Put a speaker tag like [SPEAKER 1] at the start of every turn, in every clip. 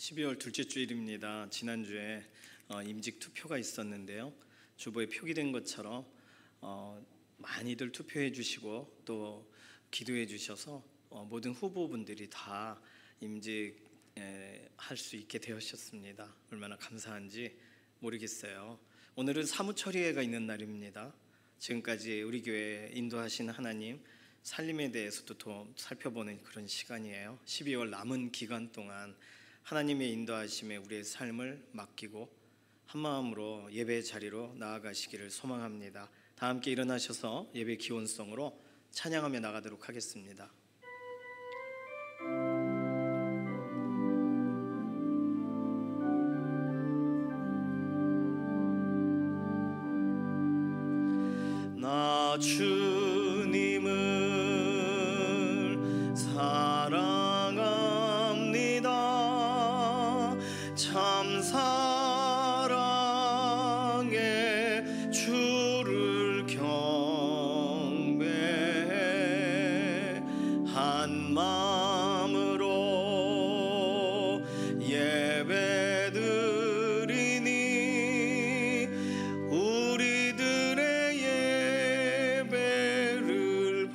[SPEAKER 1] 12월 둘째 주일입니다. 지난주에 임직 투표가 있었는데요. 주보에 표기된 것처럼 많이들 투표해 주시고 또 기도해 주셔서 모든 후보분들이 다 임직할 수 있게 되셨습니다. 얼마나 감사한지 모르겠어요. 오늘은 사무처리회가 있는 날입니다. 지금까지 우리 교회에 인도하신 하나님 살림에 대해서도 더 살펴보는 그런 시간이에요. 12월 남은 기간 동안 하나님의 인도하심에 우리의 삶을 맡기고 한마음으로 예배 자리로 나아가시기를 소망합니다. 다 함께 일어나셔서 예배 기원성으로 찬양하며 나가도록 하겠습니다. 나 주님을 사랑합니다. 참 사랑의 주를 경배해 한 마음으로 예배드리니 우리들의 예배를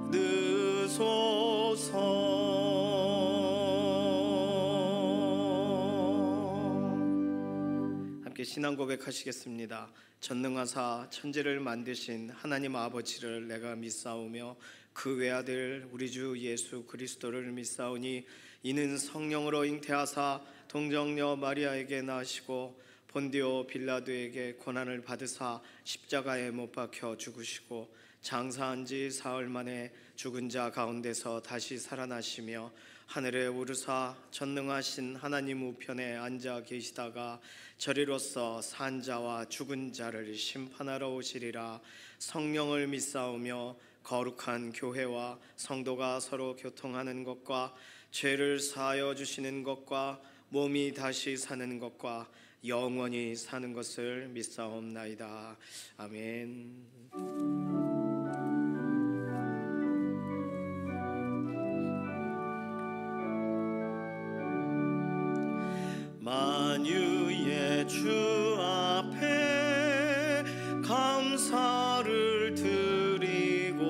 [SPEAKER 1] 받으소서. 함께 신앙 고백하시겠습니다. 전능하사 천지를 만드신 하나님 아버지를 내가 믿사오며 그 외아들 우리 주 예수 그리스도를 믿사오니 이는 성령으로 잉태하사 동정녀 마리아에게 나시고 본디오 빌라도에게 고난을 받으사 십자가에 못 박혀 죽으시고 장사한 지 사흘 만에 죽은 자 가운데서 다시 살아나시며 하늘에 오르사 전능하신 하나님 우편에 앉아 계시다가 저리로서 산 자와 죽은 자를 심판하러 오시리라. 성령을 믿사오며 거룩한 교회와 성도가 서로 교통하는 것과 죄를 사하여 주시는 것과 몸이 다시 사는 것과 영원히 사는 것을 믿사옵나이다. 아멘. 만유의 주 앞에 감사를 드리고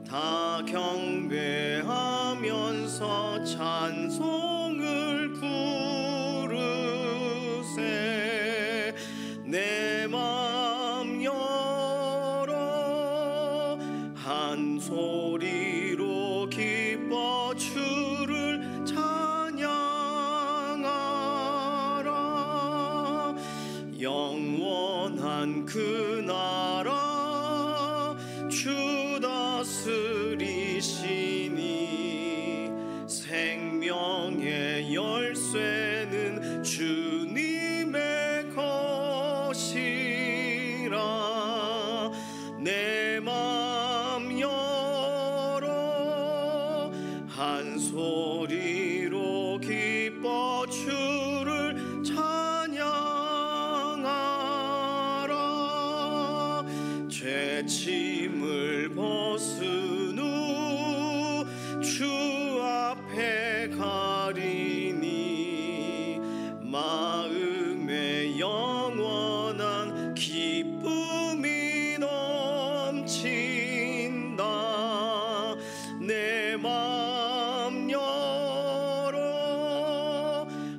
[SPEAKER 1] 다 경배하면서 찬송을 부르세. 내 맘 열어 한 소리로 기뻐 주를 찬양하라. 영원한 그 나라 주 다스리시니 생명의 열쇠는 주님의 것이라. 내 맘 열어 한 소리로 기뻐 주를 찬양하라. 죄짐을 벗은 후 주 앞에 가리니 마음에 영원한 기쁨이 넘친다. 내 맘 열어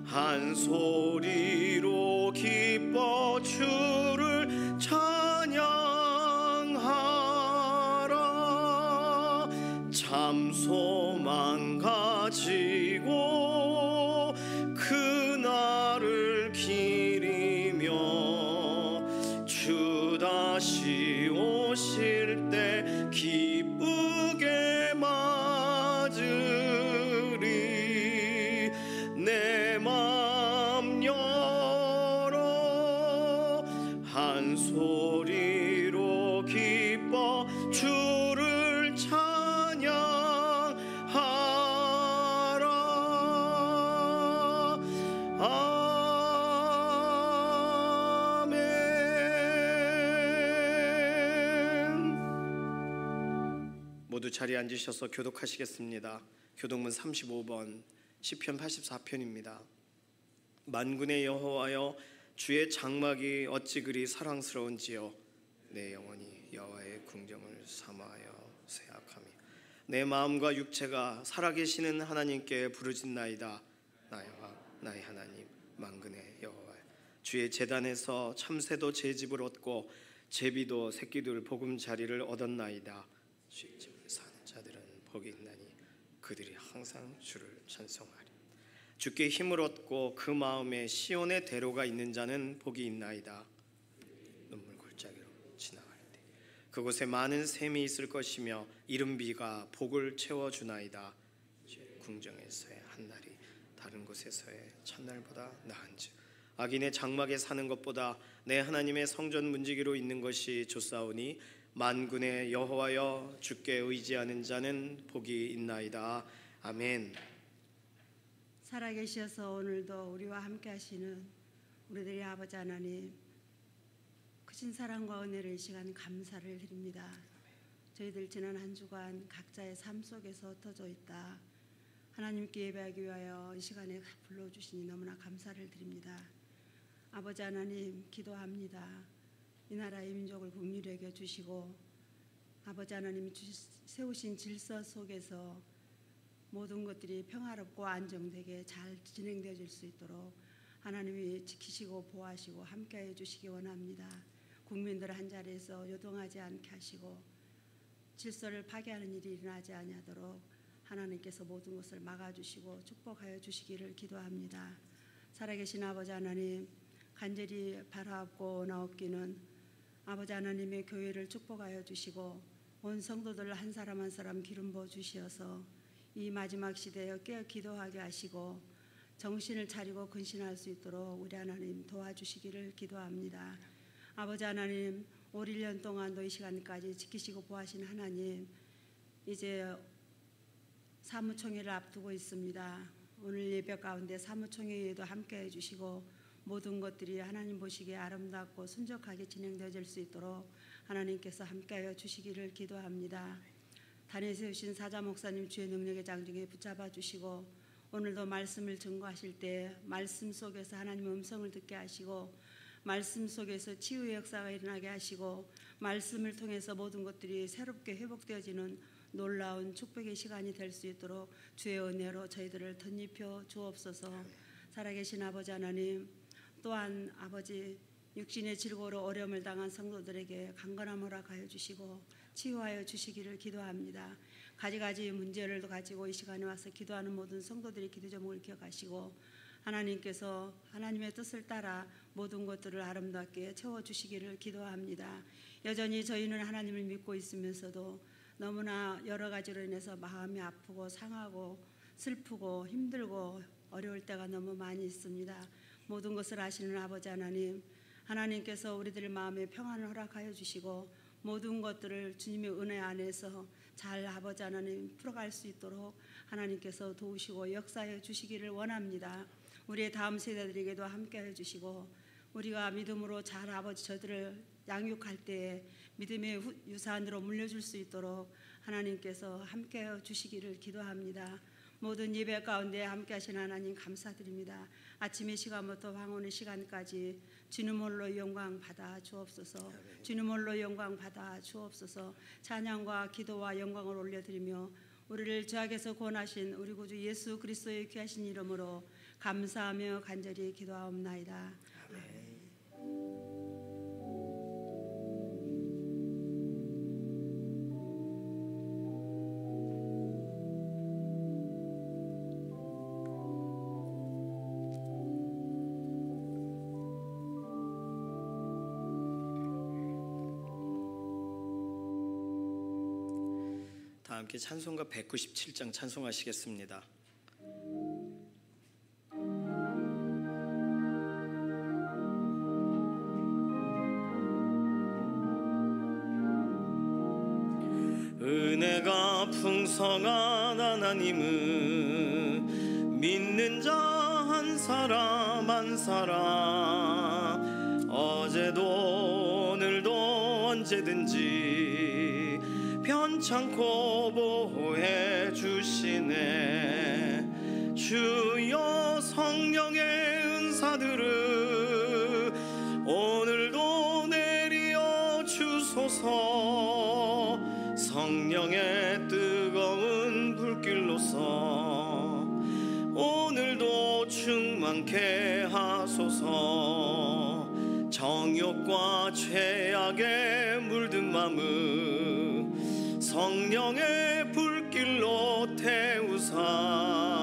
[SPEAKER 1] 한 소리로 기뻐 주를 찬양하라. 참 소망 가지고 그날을 기리며 주 다시 오실 때 기쁘게 맞으리. 내 맘 열어 한 소리로 기뻐 주를 찬양하라. 아멘. 모두 자리에 앉으셔서 교독하시겠습니다. 교독문 35번 시편 84편입니다. 만군의 여호와여, 주의 장막이 어찌 그리 사랑스러운지요. 내 영혼이 여호와의 궁정을 사모하여 생각하며 내 마음과 육체가 살아계시는 하나님께 부르짖나이다. 나의 하나님, 만군의 여호와, 주의 제단에서 참새도 제 집을 얻고 제비도 새끼들 보금자리를 얻었나이다. 주의 집을 사는 자들은 복이 있나니 그들이 항상 주를 찬송하리. 주께 힘을 얻고 그 마음에 시온의 대로가 있는 자는 복이 있나이다. 눈물 골짜기로 지나갈 때 그곳에 많은 샘이 있을 것이며 이른 비가 복을 채워주나이다. 주의 궁정에서의 한날이 다른 곳에서의 첫날보다 나은즉 악인의 장막에 사는 것보다 내 하나님의 성전 문지기로 있는 것이 좋사오니 만군의 여호와여, 주께 의지하는 자는 복이 있나이다. 아멘.
[SPEAKER 2] 살아계셔서 오늘도 우리와 함께 하시는 우리들의 아버지 하나님, 크신 사랑과 은혜를 이 시간 감사를 드립니다. 저희들 지난 한 주간 각자의 삶 속에서 흩어져 있다 하나님께 예배하기 위하여 이 시간에 불러주시니 너무나 감사를 드립니다. 아버지 하나님, 기도합니다. 이 나라의 민족을 긍휼히 여겨 주시고 아버지 하나님이 세우신 질서 속에서 모든 것들이 평화롭고 안정되게 잘 진행되어질 수 있도록 하나님이 지키시고 보호하시고 함께해 주시기 원합니다. 국민들 한자리에서 요동하지 않게 하시고 질서를 파괴하는 일이 일어나지 아니하도록 하나님께서 모든 것을 막아주시고 축복하여 주시기를 기도합니다. 살아계신 아버지 하나님, 간절히 바라옵고 나옵기는 아버지 하나님의 교회를 축복하여 주시고 온 성도들 한 사람 한 사람 기름 부어 주시어서 이 마지막 시대에 깨어 기도하게 하시고 정신을 차리고 근신할 수 있도록 우리 하나님 도와주시기를 기도합니다. 아버지 하나님, 올 1년 동안도 이 시간까지 지키시고 보호하신 하나님, 이제 사무총회를 앞두고 있습니다. 오늘 예배 가운데 사무총회에도 함께해 주시고 모든 것들이 하나님 보시기에 아름답고 순적하게 진행되어질 수 있도록 하나님께서 함께하여 주시기를 기도합니다. 단에 세우신 사자 목사님 주의 능력의 장중에 붙잡아 주시고 오늘도 말씀을 증거하실 때 말씀 속에서 하나님의 음성을 듣게 하시고 말씀 속에서 치유의 역사가 일어나게 하시고 말씀을 통해서 모든 것들이 새롭게 회복되어지는 놀라운 축복의 시간이 될 수 있도록 주의 은혜로 저희들을 덧입혀 주옵소서. 살아계신 아버지 하나님, 또한 아버지 육신의 질고로 어려움을 당한 성도들에게 강건함 허락하여 주시고 치유하여 주시기를 기도합니다. 가지가지 문제를 가지고 이 시간에 와서 기도하는 모든 성도들의 기도 제목을 기억하시고 하나님께서 하나님의 뜻을 따라 모든 것들을 아름답게 채워주시기를 기도합니다. 여전히 저희는 하나님을 믿고 있으면서도 너무나 여러 가지로 인해서 마음이 아프고 상하고 슬프고 힘들고 어려울 때가 너무 많이 있습니다. 모든 것을 아시는 아버지 하나님, 하나님께서 우리들 마음에 평안을 허락하여 주시고 모든 것들을 주님의 은혜 안에서 잘 아버지 하나님 풀어갈 수 있도록 하나님께서 도우시고 역사해 주시기를 원합니다. 우리의 다음 세대들에게도 함께해 주시고 우리가 믿음으로 잘 아버지 저들을 양육할 때에 믿음의 유산으로 물려줄 수 있도록 하나님께서 함께해 주시기를 기도합니다. 모든 예배 가운데 함께 하신 하나님 감사드립니다. 아침의 시간부터 황혼의 시간까지 주님 홀로 영광 받아 주옵소서. 주님 홀로 영광 받아 주옵소서. 찬양과 기도와 영광을 올려드리며 우리를 죄악에서 구원하신 우리 구주 예수 그리스도의 귀하신 이름으로 감사하며 간절히 기도하옵나이다. 아멘.
[SPEAKER 1] 다 함께 찬송가 197장 찬송하시겠습니다. 은혜가 풍성한 하나님은 믿는 자 한 사람 한 사람 어제도 오늘도 언제든지 변찮고 보호해 주시네. 주여 성령의 은사들을 오늘도 내리어 주소서. 성령의 뜨거운 불길로서 오늘도 충만케 하소서. 정욕과 죄악에 물든 마음 성령의 불길로 태우사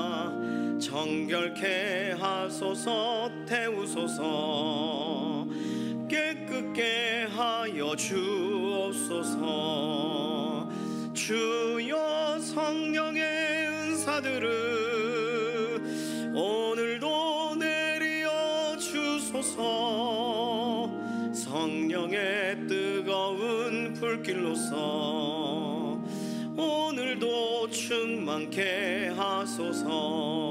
[SPEAKER 1] 정결케 하소서. 태우소서. 깨끗게 하여 주옵소서. 주여 성령의 은사들을 오늘도 내리어 주소서. 성령의 뜨거운 불길로서 오늘도 충만케 하소서.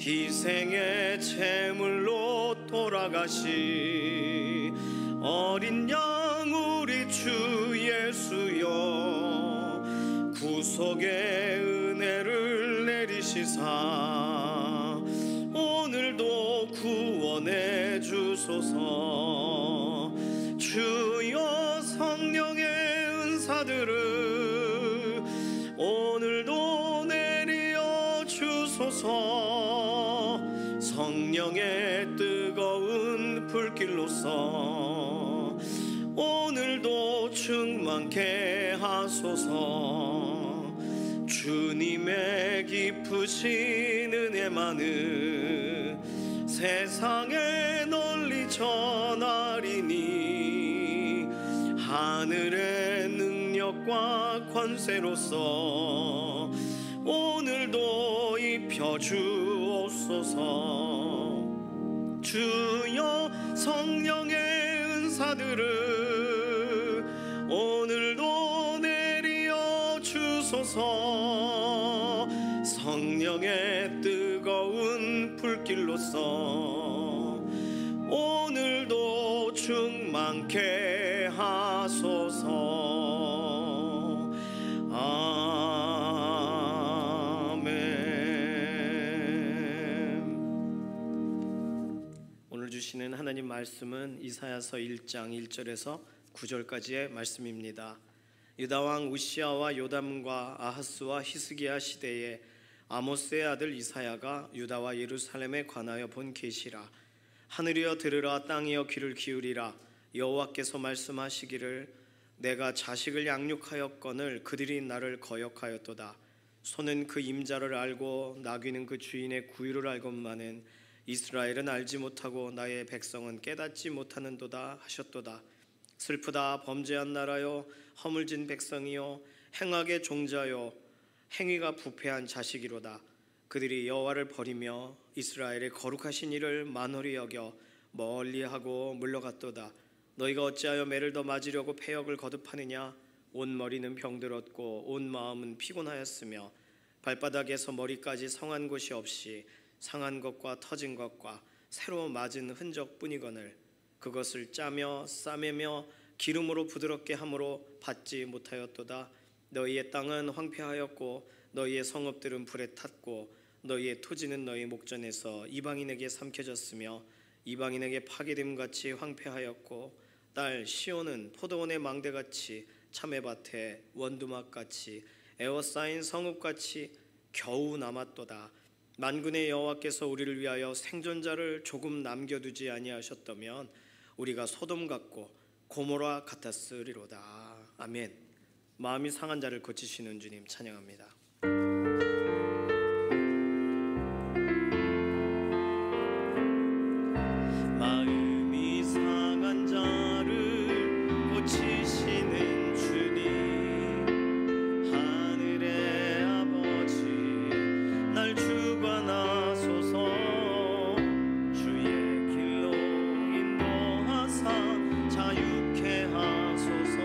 [SPEAKER 1] 희생의 제물로 돌아가시 어린 양 우리 주 예수여 구속의 은혜를 내리시사 오늘도 구원해 주소서. 주여 성령의 은사들을 오늘도 내리어 주소서. 성령의 뜨거운 불길로서 오늘도 충만케 하소서. 주님의 깊으신 은혜만을 세상에 널리 전하리니 하늘의 능력과 권세로서 오늘도 입혀 주옵소서. 주여 성령의 은사들을 오늘도 내리어 주소서. 성령의 뜨거운 불길로서 오늘도 충만케 하소서. 오늘 주시는 하나님 말씀은 이사야서 1장 1절에서 9절까지의 말씀입니다. 유다왕 우시아와 요담과 아하스와 히스기야 시대에 아모스의 아들 이사야가 유다와 예루살렘에 관하여 본 계시라. 하늘이여 들으라, 땅이여 귀를 기울이라. 여호와께서 말씀하시기를 내가 자식을 양육하였거늘 그들이 나를 거역하였도다. 소는 그 임자를 알고 나귀는 그 주인의 구유를 알건만은 이스라엘은 알지 못하고 나의 백성은 깨닫지 못하는도다 하셨도다. 슬프다 범죄한 나라여 허물진 백성이여 행악의 종자여 행위가 부패한 자식이로다. 그들이 여호와를 버리며 이스라엘의 거룩하신 이를 만홀히 여겨 멀리하고 물러갔도다. 너희가 어찌하여 매를 더 맞으려고 패역을 거듭하느냐. 온 머리는 병들었고 온 마음은 피곤하였으며 발바닥에서 머리까지 성한 곳이 없이 상한 것과 터진 것과 새로 맞은 흔적뿐이거늘 그것을 짜며 싸매며 기름으로 부드럽게 함으로 받지 못하였도다. 너희의 땅은 황폐하였고 너희의 성읍들은 불에 탔고 너희의 토지는 너희 목전에서 이방인에게 삼켜졌으며 이방인에게 파괴됨같이 황폐하였고 딸 시온은 포도원의 망대같이 참외밭에 원두막같이 에워싸인 성읍같이 겨우 남았도다. 만군의 여호와께서 우리를 위하여 생존자를 조금 남겨두지 아니하셨다면 우리가 소돔 같고 고모라 같았으리로다. 아멘. 마음이 상한 자를 고치시는 주님 찬양합니다. 마음이 상한 자를 고치시는 주님 하늘의 아버지 날 주관하소서. 주의 길로 인도하사 자유케 하소서.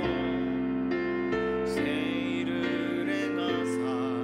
[SPEAKER 1] 새 일을 행하사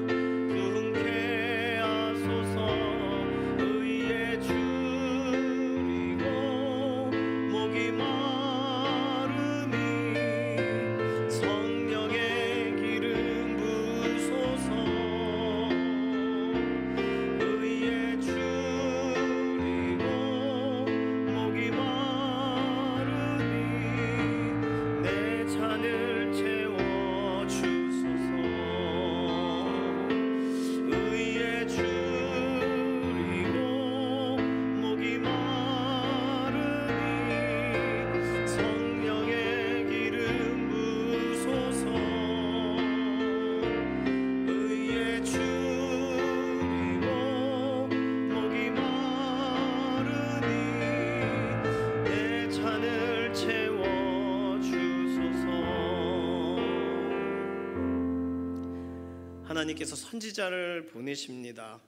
[SPEAKER 1] 하나님께서 선지자를 보내십니다.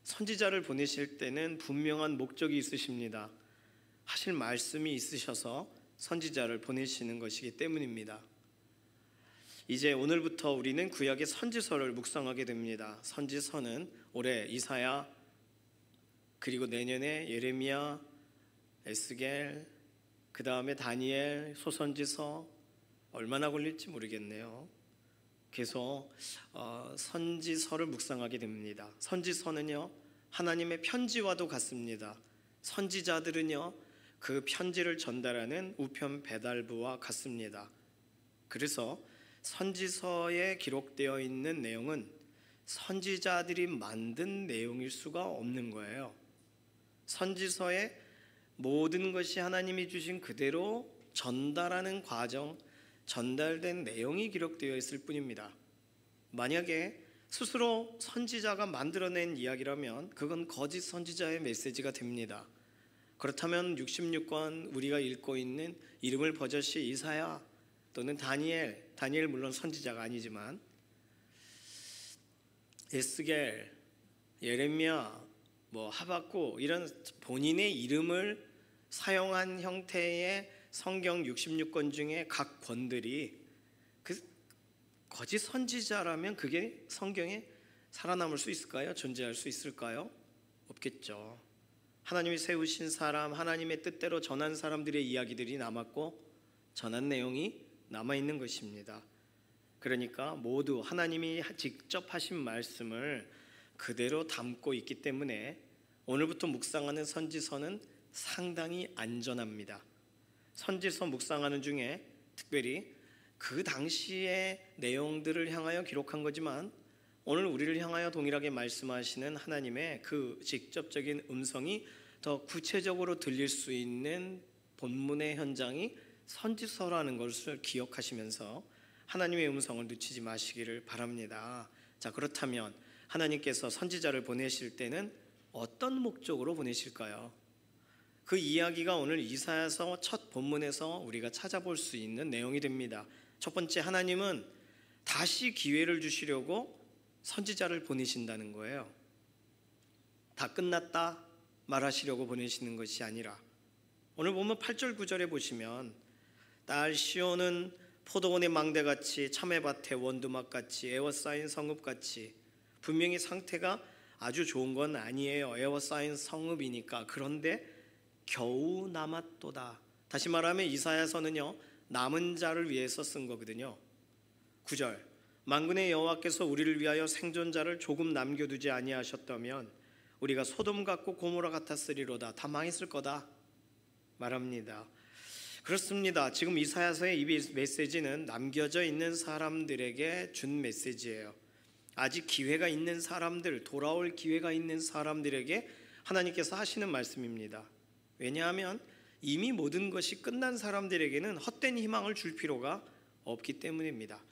[SPEAKER 1] 선지자를 보내실 때는 분명한 목적이 있으십니다. 하실 말씀이 있으셔서 선지자를 보내시는 것이기 때문입니다. 이제 오늘부터 우리는 구약의 선지서를 묵상하게 됩니다. 선지서는 올해 이사야, 그리고 내년에 예레미야, 에스겔, 그 다음에 다니엘, 소선지서, 얼마나 걸릴지 모르겠네요. 계속 선지서를 묵상하게 됩니다. 선지서는요, 하나님의 편지와도 같습니다. 선지자들은요, 그 편지를 전달하는 우편 배달부와 같습니다. 그래서 선지서에 기록되어 있는 내용은 선지자들이 만든 내용일 수가 없는 거예요. 선지서에 모든 것이 하나님이 주신 그대로 전달하는 과정, 전달된 내용이 기록되어 있을 뿐입니다. 만약에 스스로 선지자가 만들어낸 이야기라면 그건 거짓 선지자의 메시지가 됩니다. 그렇다면 66권 우리가 읽고 있는 이름을 버젓이 이사야 또는 다니엘 물론 선지자가 아니지만 에스겔, 예레미야, 하박국 이런 본인의 이름을 사용한 형태의 성경 66권 중에 각 권들이 그 거짓 선지자라면 그게 성경에 살아남을 수 있을까요? 존재할 수 있을까요? 없겠죠. 하나님이 세우신 사람, 하나님의 뜻대로 전한 사람들의 이야기들이 남았고 전한 내용이 남아있는 것입니다. 그러니까 모두 하나님이 직접 하신 말씀을 그대로 담고 있기 때문에 오늘부터 묵상하는 선지서는 상당히 안전합니다. 선지서 묵상하는 중에 특별히 그 당시의 내용들을 향하여 기록한 거지만 오늘 우리를 향하여 동일하게 말씀하시는 하나님의 그 직접적인 음성이 더 구체적으로 들릴 수 있는 본문의 현장이 선지서라는 것을 기억하시면서 하나님의 음성을 놓치지 마시기를 바랍니다. 자, 그렇다면 하나님께서 선지자를 보내실 때는 어떤 목적으로 보내실까요? 그 이야기가 오늘 이사야서 첫 본문에서 우리가 찾아볼 수 있는 내용이 됩니다. 첫 번째, 하나님은 다시 기회를 주시려고 선지자를 보내신다는 거예요. 다 끝났다 말하시려고 보내시는 것이 아니라 오늘 보면 8절 9절에 보시면 딸 시온은 포도원의 망대같이 참외밭의 원두막같이 에워싸인 성읍같이, 분명히 상태가 아주 좋은 건 아니에요. 에워싸인 성읍이니까. 그런데 겨우 남았도다. 다시 말하면 이사야서는요, 남은 자를 위해서 쓴 거거든요. 9절, 만군의 여호와께서 우리를 위하여 생존자를 조금 남겨두지 아니하셨다면 우리가 소돔 같고 고모라 같았으리로다. 다 망했을 거다 말합니다. 그렇습니다. 지금 이사야서의 이 메시지는 남겨져 있는 사람들에게 준 메시지예요. 아직 기회가 있는 사람들, 돌아올 기회가 있는 사람들에게 하나님께서 하시는 말씀입니다. 왜냐하면 이미 모든 것이 끝난 사람들에게는 헛된 희망을 줄 필요가 없기 때문입니다.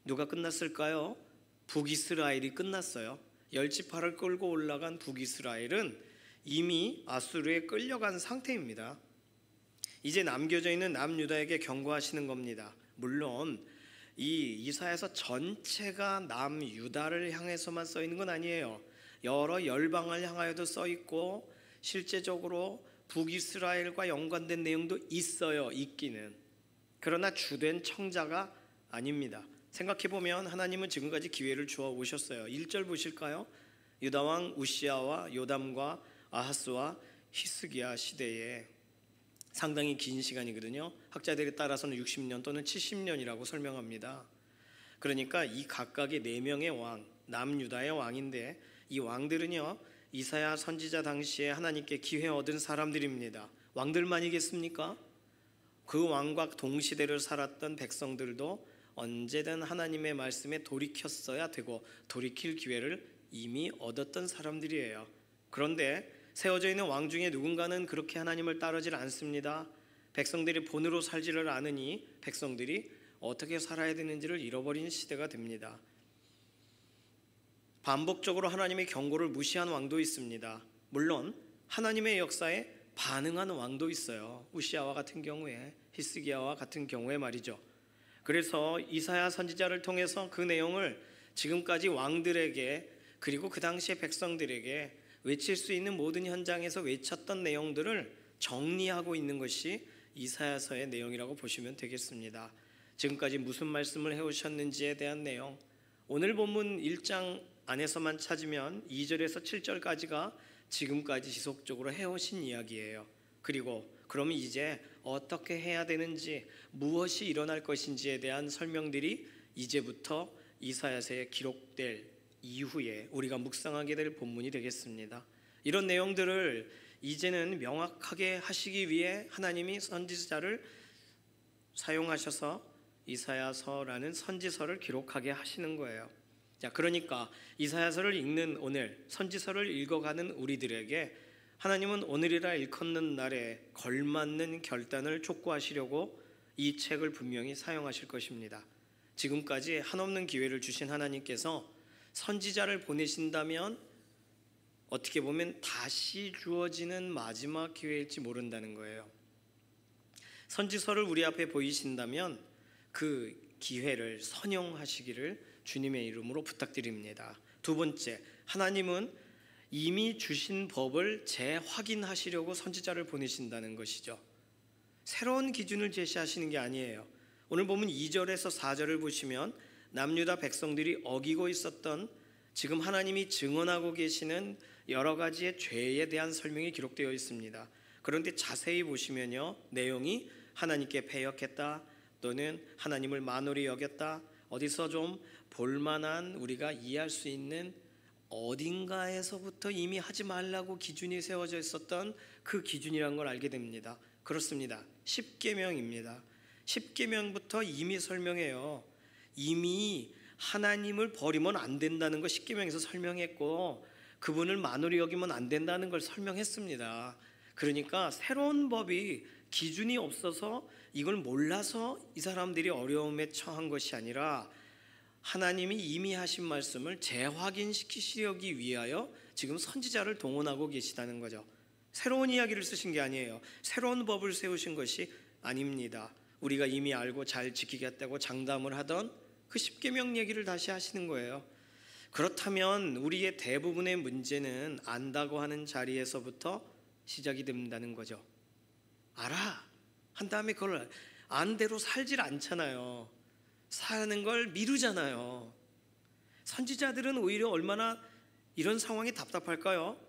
[SPEAKER 1] 누가 끝났을까요? 북이스라엘이 끝났어요. 열지파를 끌고 올라간 북이스라엘은 이미 아수르에 끌려간 상태입니다. 이제 남겨져 있는 남유다에게 경고하시는 겁니다. 물론 이 이사야서 전체가 남유다를 향해서만 써 있는 건 아니에요. 여러 열방을 향하여도 써 있고 실제적으로 북이스라엘과 연관된 내용도 있어요. 있기는. 그러나 주된 청자가 아닙니다. 생각해보면 하나님은 지금까지 기회를 주어 오셨어요. 1절 보실까요? 유다왕 우시야와 요담과 아하스와 히스기야 시대에, 상당히 긴 시간이거든요. 학자들에 따라서는 60년 또는 70년이라고 설명합니다. 그러니까 이 각각의 4명의 왕, 남유다의 왕인데 이 왕들은요, 이사야 선지자 당시에 하나님께 기회 얻은 사람들입니다. 왕들만이겠습니까? 그 왕과 동시대를 살았던 백성들도 언제든 하나님의 말씀에 돌이켰어야 되고 돌이킬 기회를 이미 얻었던 사람들이에요. 그런데 세워져 있는 왕 중에 누군가는 그렇게 하나님을 따르질 않습니다. 백성들이 본으로 살지를 않으니 백성들이 어떻게 살아야 되는지를 잃어버린 시대가 됩니다. 반복적으로 하나님의 경고를 무시한 왕도 있습니다. 물론 하나님의 역사에 반응한 왕도 있어요. 우시야와 같은 경우에, 히스기야와 같은 경우에 말이죠. 그래서 이사야 선지자를 통해서 그 내용을 지금까지 왕들에게 그리고 그 당시의 백성들에게 외칠 수 있는 모든 현장에서 외쳤던 내용들을 정리하고 있는 것이 이사야서의 내용이라고 보시면 되겠습니다. 지금까지 무슨 말씀을 해오셨는지에 대한 내용, 오늘 본문 1장 안에서만 찾으면 2절에서 7절까지가 지금까지 지속적으로 해오신 이야기예요. 그리고 그러면 이제 어떻게 해야 되는지, 무엇이 일어날 것인지에 대한 설명들이 이제부터 이사야서에 기록될 이후에 우리가 묵상하게 될 본문이 되겠습니다. 이런 내용들을 이제는 명확하게 하시기 위해 하나님이 선지자를 사용하셔서 이사야서라는 선지서를 기록하게 하시는 거예요. 자, 그러니까 이사야서를 읽는 오늘, 선지서를 읽어가는 우리들에게 하나님은 오늘이라 일컫는 날에 걸맞는 결단을 촉구하시려고 이 책을 분명히 사용하실 것입니다. 지금까지 한없는 기회를 주신 하나님께서 선지자를 보내신다면 어떻게 보면 다시 주어지는 마지막 기회일지 모른다는 거예요. 선지서를 우리 앞에 보이신다면 그 기회를 선용하시기를 주님의 이름으로 부탁드립니다. 두 번째, 하나님은 이미 주신 법을 재확인하시려고 선지자를 보내신다는 것이죠. 새로운 기준을 제시하시는 게 아니에요. 오늘 보면 2절에서 4절을 보시면 남유다 백성들이 어기고 있었던, 지금 하나님이 증언하고 계시는 여러 가지의 죄에 대한 설명이 기록되어 있습니다. 그런데 자세히 보시면요, 내용이 하나님께 패역했다, 또는 하나님을 만홀히 여겼다, 어디서 좀 볼만한, 우리가 이해할 수 있는 어딘가에서부터 이미 하지 말라고 기준이 세워져 있었던 그 기준이라는 걸 알게 됩니다. 그렇습니다. 십계명입니다. 십계명부터 이미 설명해요. 이미 하나님을 버리면 안 된다는 거 십계명에서 설명했고, 그분을 만홀히 여기면 안 된다는 걸 설명했습니다. 그러니까 새로운 법이, 기준이 없어서 이걸 몰라서 이 사람들이 어려움에 처한 것이 아니라 하나님이 이미 하신 말씀을 재확인시키시기 위하여 지금 선지자를 동원하고 계시다는 거죠. 새로운 이야기를 쓰신 게 아니에요. 새로운 법을 세우신 것이 아닙니다. 우리가 이미 알고 잘 지키겠다고 장담을 하던 그 십계명 얘기를 다시 하시는 거예요. 그렇다면 우리의 대부분의 문제는 안다고 하는 자리에서부터 시작이 된다는 거죠. 알아 한 다음에 그걸 안 대로 살질 않잖아요. 사는 걸 미루잖아요. 선지자들은 오히려 얼마나 이런 상황이 답답할까요?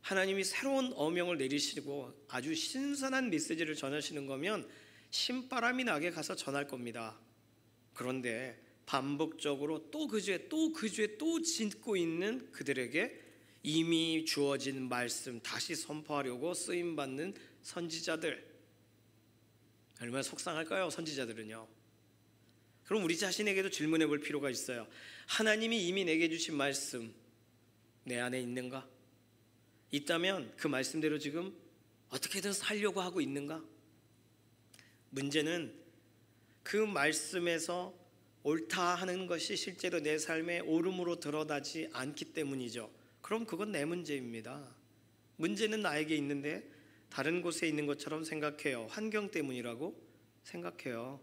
[SPEAKER 1] 하나님이 새로운 어명을 내리시고 아주 신선한 메시지를 전하시는 거면 신바람이 나게 가서 전할 겁니다. 그런데 반복적으로 또 그 죄, 또 그 죄, 또 짓고 있는 그들에게 이미 주어진 말씀 다시 선포하려고 쓰임받는 선지자들, 얼마나 속상할까요? 선지자들은요. 그럼 우리 자신에게도 질문해 볼 필요가 있어요. 하나님이 이미 내게 주신 말씀 내 안에 있는가? 있다면 그 말씀대로 지금 어떻게든 살려고 하고 있는가? 문제는 그 말씀에서 옳다 하는 것이 실제로 내 삶에 옳음으로 드러나지 않기 때문이죠. 그럼 그건 내 문제입니다. 문제는 나에게 있는데 다른 곳에 있는 것처럼 생각해요. 환경 때문이라고 생각해요.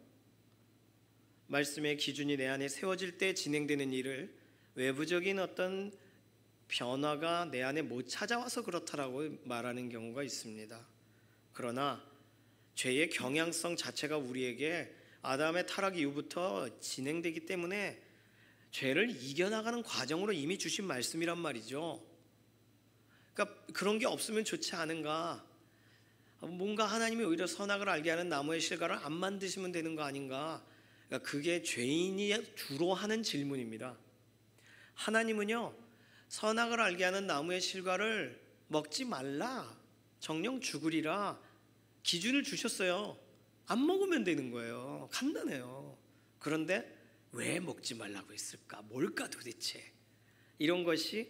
[SPEAKER 1] 말씀의 기준이 내 안에 세워질 때 진행되는 일을 외부적인 어떤 변화가 내 안에 못 찾아와서 그렇다라고 말하는 경우가 있습니다. 그러나 죄의 경향성 자체가 우리에게 아담의 타락 이후부터 진행되기 때문에 죄를 이겨나가는 과정으로 이미 주신 말씀이란 말이죠. 그러니까 그런 게 없으면 좋지 않은가? 뭔가 하나님이 오히려 선악을 알게 하는 나무의 실과를 안 만드시면 되는 거 아닌가? 그러니까 그게 죄인이 주로 하는 질문입니다. 하나님은요, 선악을 알게 하는 나무의 실과를 먹지 말라, 정령 죽으리라 기준을 주셨어요. 안 먹으면 되는 거예요. 간단해요. 그런데 왜 먹지 말라고 했을까? 뭘까 도대체? 이런 것이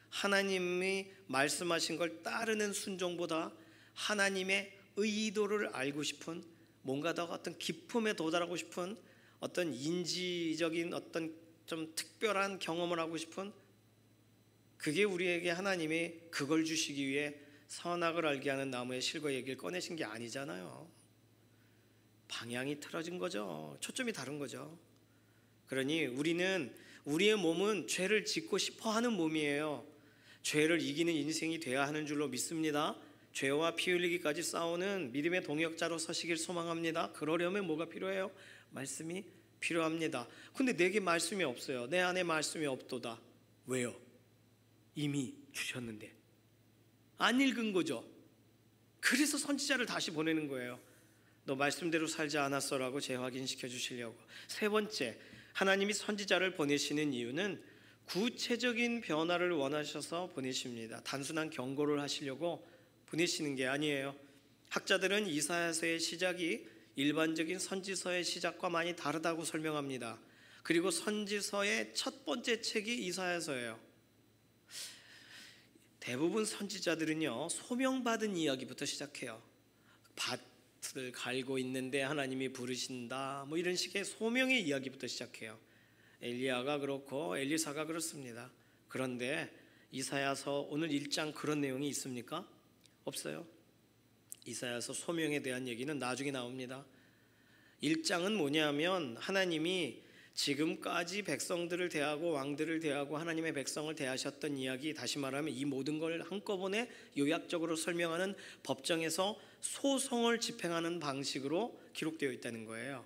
[SPEAKER 1] 하나님이 말씀하신 걸 따르는 순종보다 하나님의 의도를 알고 싶은, 뭔가 더 어떤 기품에 도달하고 싶은, 어떤 인지적인 어떤 좀 특별한 경험을 하고 싶은, 그게 우리에게 하나님이 그걸 주시기 위해 선악을 알게 하는 나무의 실과 얘기를 꺼내신 게 아니잖아요. 방향이 틀어진 거죠. 초점이 다른 거죠. 그러니 우리는 우리의 몸은 죄를 짓고 싶어 하는 몸이에요. 죄를 이기는 인생이 돼야 하는 줄로 믿습니다. 죄와 피 흘리기까지 싸우는 믿음의 동역자로 서시길 소망합니다. 그러려면 뭐가 필요해요? 말씀이 필요합니다. 근데 내게 말씀이 없어요. 내 안에 말씀이 없도다. 왜요? 이미 주셨는데 안 읽은 거죠. 그래서 선지자를 다시 보내는 거예요. 너 말씀대로 살지 않았어라고 재확인시켜 주시려고. 세 번째, 하나님이 선지자를 보내시는 이유는 구체적인 변화를 원하셔서 보내십니다. 단순한 경고를 하시려고 보내시는 게 아니에요. 학자들은 이사야서의 시작이 일반적인 선지서의 시작과 많이 다르다고 설명합니다. 그리고 선지서의 첫 번째 책이 이사야서예요. 대부분 선지자들은요, 소명받은 이야기부터 시작해요. 밭을 갈고 있는데 하나님이 부르신다, 뭐 이런 식의 소명의 이야기부터 시작해요. 엘리야가 그렇고 엘리사가 그렇습니다. 그런데 이사야서 오늘 1장 그런 내용이 있습니까? 없어요. 이사야서 소명에 대한 얘기는 나중에 나옵니다. 1장은 뭐냐면 하나님이 지금까지 백성들을 대하고 왕들을 대하고 하나님의 백성을 대하셨던 이야기, 다시 말하면 이 모든 걸 한꺼번에 요약적으로 설명하는 법정에서 소송을 집행하는 방식으로 기록되어 있다는 거예요.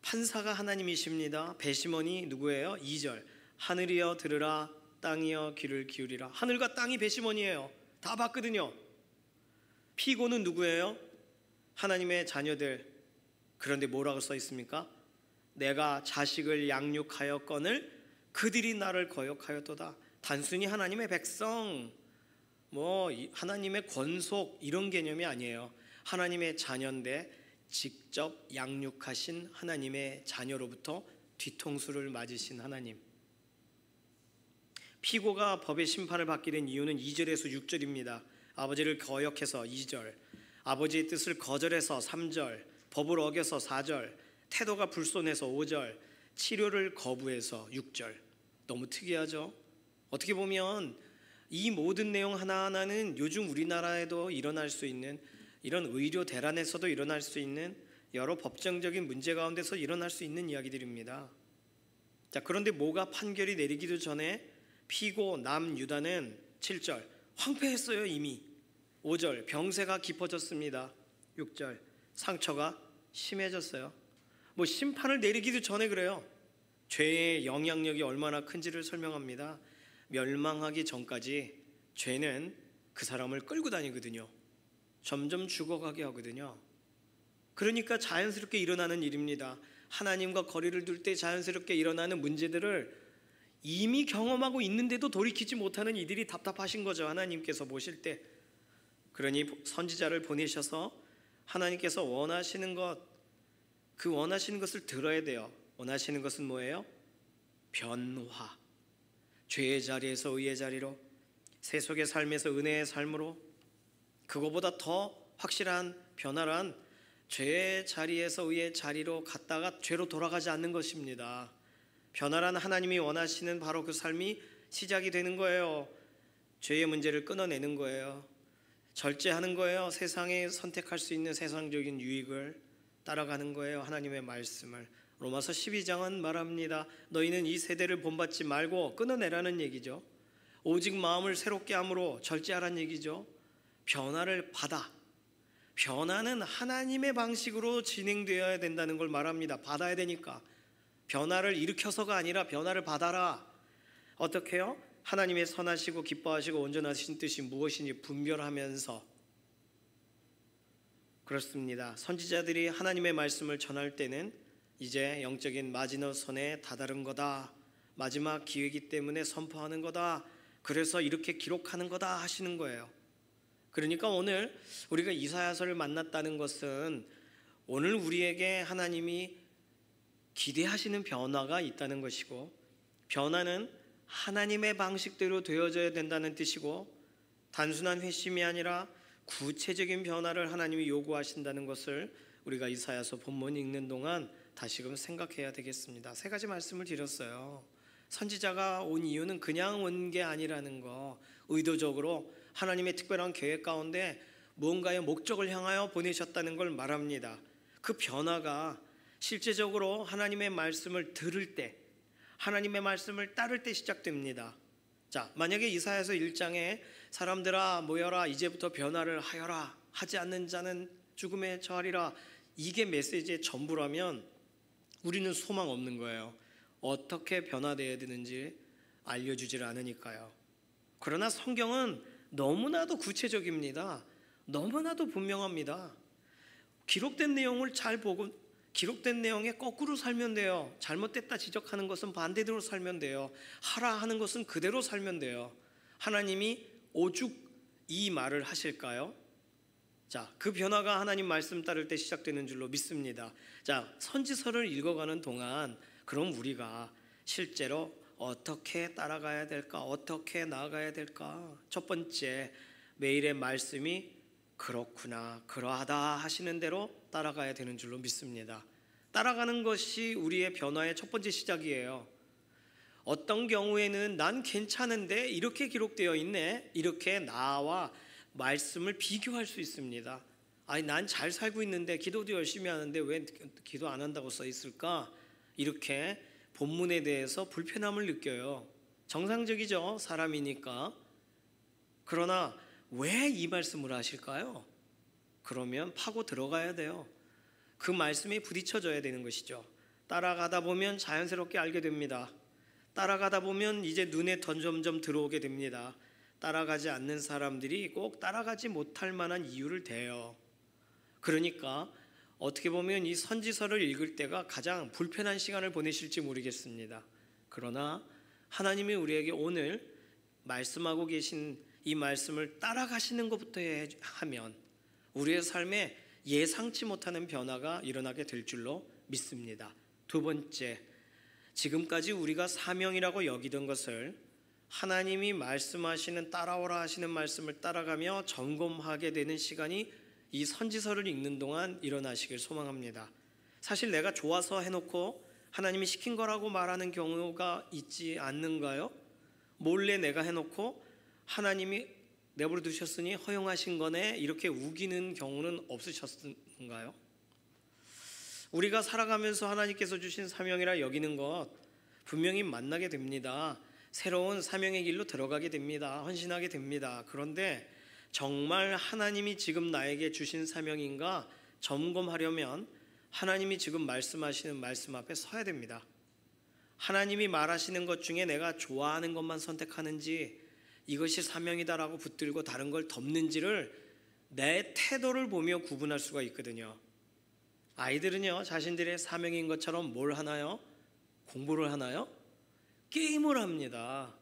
[SPEAKER 1] 판사가 하나님이십니다. 배심원이 누구예요? 2절, 하늘이여 들으라, 땅이여 귀를 기울이라. 하늘과 땅이 배심원이에요. 다 봤거든요. 피고는 누구예요? 하나님의 자녀들. 그런데 뭐라고 써 있습니까? 내가 자식을 양육하였거늘 그들이 나를 거역하였도다. 단순히 하나님의 백성, 뭐 하나님의 권속 이런 개념이 아니에요. 하나님의 자녀인데 직접 양육하신 하나님의 자녀로부터 뒤통수를 맞으신 하나님. 피고가 법의 심판을 받게 된 이유는 2절에서 6절입니다. 아버지를 거역해서 2절, 아버지의 뜻을 거절해서 3절, 법을 어겨서 4절, 태도가 불손해서 5절, 치료를 거부해서 6절. 너무 특이하죠? 어떻게 보면 이 모든 내용 하나하나는 요즘 우리나라에도 일어날 수 있는, 이런 의료 대란에서도 일어날 수 있는 여러 법정적인 문제 가운데서 일어날 수 있는 이야기들입니다. 자, 그런데 뭐가 판결이 내리기도 전에 피고 남유다는 7절 황폐했어요. 이미. 5절 병세가 깊어졌습니다. 6절 상처가 심해졌어요. 뭐 심판을 내리기도 전에 그래요. 죄의 영향력이 얼마나 큰지를 설명합니다. 멸망하기 전까지 죄는 그 사람을 끌고 다니거든요. 점점 죽어가게 하거든요. 그러니까 자연스럽게 일어나는 일입니다. 하나님과 거리를 둘 때 자연스럽게 일어나는 문제들을 이미 경험하고 있는데도 돌이키지 못하는 이들이 답답하신 거죠. 하나님께서 보실 때. 그러니 선지자를 보내셔서 하나님께서 원하시는 것, 그 원하시는 것을 들어야 돼요. 원하시는 것은 뭐예요? 변화. 죄의 자리에서 의의 자리로, 세속의 삶에서 은혜의 삶으로, 그거보다 더 확실한 변화란 죄의 자리에서 의의 자리로 갔다가 죄로 돌아가지 않는 것입니다. 변화란 하나님이 원하시는 바로 그 삶이 시작이 되는 거예요. 죄의 문제를 끊어내는 거예요. 절제하는 거예요. 세상에 선택할 수 있는 세상적인 유익을 따라가는 거예요. 하나님의 말씀을. 로마서 12장은 말합니다. 너희는 이 세대를 본받지 말고 끊어내라는 얘기죠. 오직 마음을 새롭게 함으로 절제하라는 얘기죠. 변화를 받아. 변화는 하나님의 방식으로 진행되어야 된다는 걸 말합니다. 받아야 되니까. 변화를 일으켜서가 아니라 변화를 받아라. 어떻게 해요? 하나님의 선하시고 기뻐하시고 온전하신 뜻이 무엇인지 분별하면서. 그렇습니다. 선지자들이 하나님의 말씀을 전할 때는 이제 영적인 마지노선에 다다른 거다. 마지막 기회이기 때문에 선포하는 거다. 그래서 이렇게 기록하는 거다 하시는 거예요. 그러니까 오늘 우리가 이사야서를 만났다는 것은 오늘 우리에게 하나님이 기대하시는 변화가 있다는 것이고, 변화는 하나님의 방식대로 되어져야 된다는 뜻이고, 단순한 회심이 아니라 구체적인 변화를 하나님이 요구하신다는 것을 우리가 이사야서 본문 읽는 동안 다시금 생각해야 되겠습니다. 세 가지 말씀을 드렸어요. 선지자가 온 이유는 그냥 온 게 아니라는 거, 의도적으로 하나님의 특별한 계획 가운데 무언가의 목적을 향하여 보내셨다는 걸 말합니다. 그 변화가 실제적으로 하나님의 말씀을 들을 때, 하나님의 말씀을 따를 때 시작됩니다. 자, 만약에 이사야서 1장에 사람들아 모여라 이제부터 변화를 하여라 하지 않는 자는 죽음에 처하리라, 이게 메시지의 전부라면 우리는 소망 없는 거예요. 어떻게 변화되어야 되는지 알려주질 않으니까요. 그러나 성경은 너무나도 구체적입니다. 너무나도 분명합니다. 기록된 내용을 잘 보고 기록된 내용에 거꾸로 살면 돼요. 잘못됐다 지적하는 것은 반대대로 살면 돼요. 하라 하는 것은 그대로 살면 돼요. 하나님이 오죽 이 말을 하실까요? 자, 그 변화가 하나님 말씀 따를 때 시작되는 줄로 믿습니다. 자, 선지서를 읽어가는 동안 그럼 우리가 실제로 어떻게 따라가야 될까? 어떻게 나아가야 될까? 첫 번째, 매일의 말씀이 그렇구나, 그러하다 하시는 대로 따라가야 되는 줄로 믿습니다. 따라가는 것이 우리의 변화의 첫 번째 시작이에요. 어떤 경우에는 난 괜찮은데 이렇게 기록되어 있네, 이렇게 나와 말씀을 비교할 수 있습니다. 아니, 난 잘 살고 있는데 기도도 열심히 하는데 왜 기도 안 한다고 써 있을까? 이렇게 본문에 대해서 불편함을 느껴요. 정상적이죠, 사람이니까. 그러나 왜 이 말씀을 하실까요? 그러면 파고 들어가야 돼요. 그 말씀에 부딪혀져야 되는 것이죠. 따라가다 보면 자연스럽게 알게 됩니다. 따라가다 보면 이제 눈에 점점 들어오게 됩니다. 따라가지 않는 사람들이 꼭 따라가지 못할 만한 이유를 대요. 그러니까 어떻게 보면 이 선지서를 읽을 때가 가장 불편한 시간을 보내실지 모르겠습니다. 그러나 하나님이 우리에게 오늘 말씀하고 계신 이 말씀을 따라가시는 것부터 하면 우리의 삶에 예상치 못하는 변화가 일어나게 될 줄로 믿습니다. 두 번째, 지금까지 우리가 사명이라고 여기던 것을 하나님이 말씀하시는, 따라오라 하시는 말씀을 따라가며 점검하게 되는 시간이 이 선지서를 읽는 동안 일어나시길 소망합니다. 사실 내가 좋아서 해놓고 하나님이 시킨 거라고 말하는 경우가 있지 않는가요? 몰래 내가 해놓고 하나님이 내버려 두셨으니 허용하신 거네 이렇게 우기는 경우는 없으셨는가요? 우리가 살아가면서 하나님께서 주신 사명이라 여기는 것 분명히 만나게 됩니다. 새로운 사명의 길로 들어가게 됩니다. 헌신하게 됩니다. 그런데 정말 하나님이 지금 나에게 주신 사명인가 점검하려면 하나님이 지금 말씀하시는 말씀 앞에 서야 됩니다. 하나님이 말하시는 것 중에 내가 좋아하는 것만 선택하는지, 이것이 사명이다라고 붙들고 다른 걸 덮는지를 내 태도를 보며 구분할 수가 있거든요. 아이들은요, 자신들의 사명인 것처럼 뭘 하나요? 공부를 하나요? 게임을 합니다.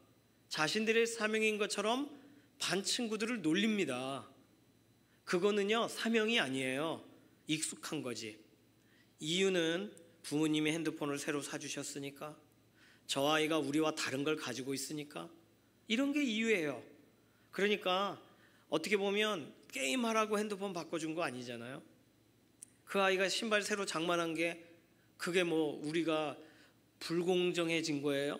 [SPEAKER 1] 자신들의 사명인 것처럼 반 친구들을 놀립니다. 그거는요, 사명이 아니에요. 익숙한 거지. 이유는 부모님이 핸드폰을 새로 사주셨으니까, 저 아이가 우리와 다른 걸 가지고 있으니까, 이런 게 이유예요. 그러니까 어떻게 보면 게임하라고 핸드폰 바꿔준 거 아니잖아요. 그 아이가 신발 새로 장만한 게 그게 뭐 우리가 불공정해진 거예요?